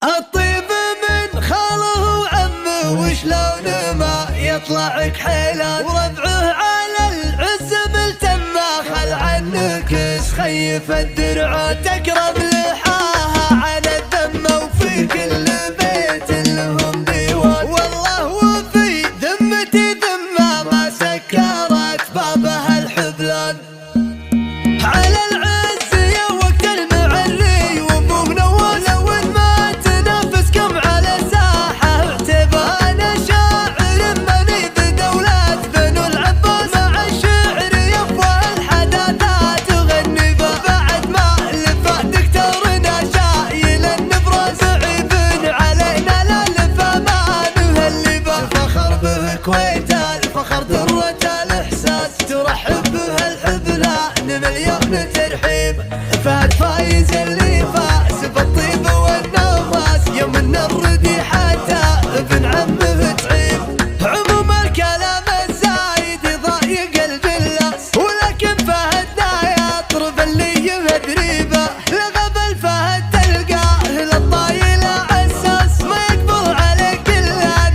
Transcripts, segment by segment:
الطيب من خاله وعمه وشلون ما يطلع كحيلان، وربعه على العز ملتمه خل عنك خيف الدرع تقرب لحاها على الذمه، وفي كل بيت لهم ديوان والله وفي ذمتي ذمه ما سكرت بابها الحبلان. على العز يا وقت المعري وابو نواس وين ما تنافسكم على ساحه، اعتبانا شاعر منيب دولة بنو العباس مع الشعر يبوى الحداثات تغني به، بعد ما لفه دكتورنا شايل النبره صعيب علينا لا لفه ما نهلي به، الفخر به كويت الفخر ذروه الاحساس ترحب به الحبلان مليون ترحيب، فهد فايز اللي فاز بالطيب والنواس يوم الردي حتى ابن عمه تعيب. عموم الكلام الزايد يضايق البلاس ولكن فهدنا يطرب اللي يدريبه، لغب الفهد تلقاه للطايل عساس ما يقبل عليه كل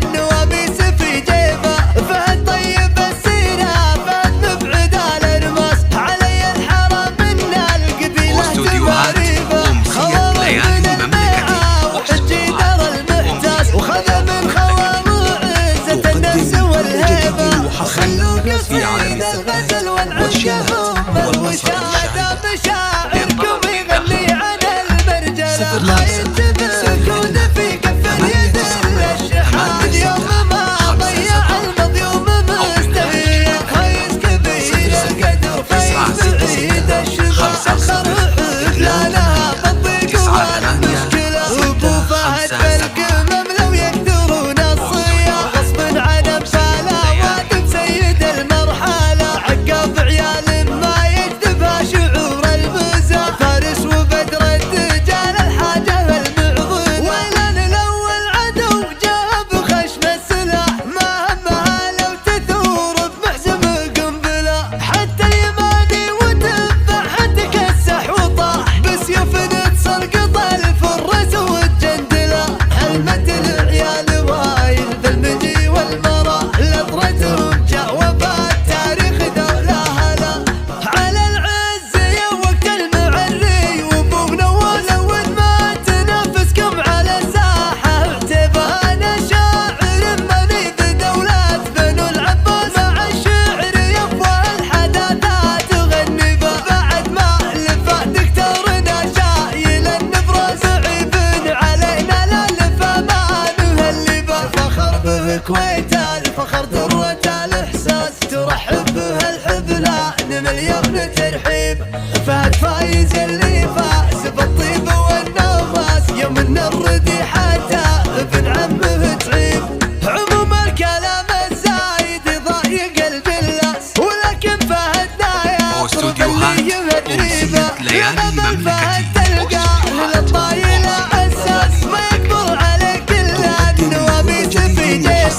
النوابيس في جيبه، فهد طيب السيره فهد مبعد على النماس علي الحرام من القبيله تماريبه، خوار من الميعه وحجي دار المحتاس وخذ من خوار عزه النفس والهيبه، خلوا قصيد الغزل والعنقهم والوشاده مشاعركم يغني عن المرجله، ما ينتبه كود في كف اليد الشحاد يوم ما ضيع المظيوم مستهين، خيس كبير القدر فايز بعيد الشباب اخر لا لها تطبيق ولا مشكله، وابو فهد بالقمم لو يقدرون الصيام غصب عن امثاله وادم سيد المرحله، عقاب عيال ما يكتبها شعور المزاح، فارس وبدر الدجال الحاجه المعضله، ويلان الاول عدو جاب خشم السلاح ما همها لو تثور بمحزم قنبله، حتى اليماني وتبع حد كسح وطاح بسيوف تسلقط الفرس والجندله، حلمت العيال وايل بالمجي والمرا لطرتهم جاوبت تاريخ دوله هلا. على العز يا وقت المعري وابو نواس وين ما تنافسكم على ساحه، اعتبانا شاعر منيب دوله بنو العباس مع الشعر يبوى الحداثات تغني به، بعد ما لفه دكتورنا شايل النبره صعيب علينا لا لفه ما نهلي به، الفخر به كويت الفخر ذروه الاحساس ترحب به الحبلان مليون ترحيب، فهد فايز اللي فاز بالطيب والنواس يوم الردي حتى ابن عمه تعيب. عموم الكلام الزايد يضايق البلاس ولكن فهدنا يطرب اللي يدريبه، لغب الفهد تلقاه للطايل عساس ما يقبل عليه كل النوابيس في جيبه،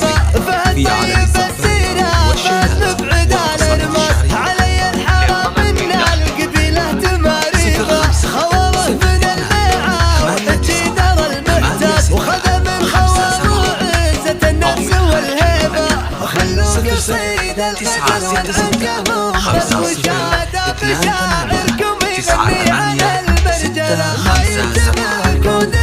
فهد طيب السيره فهد مبعد على النماس علي الحرام من القبيله تماريبه، خواره من الميعه وحجي دار المحتاس وخذ من خواره عزه النفس والهيبه، خلوا قصيد الغزل والعنقهم والوشاده مشاعركم يغني عن المرجله، ما ينتبه كود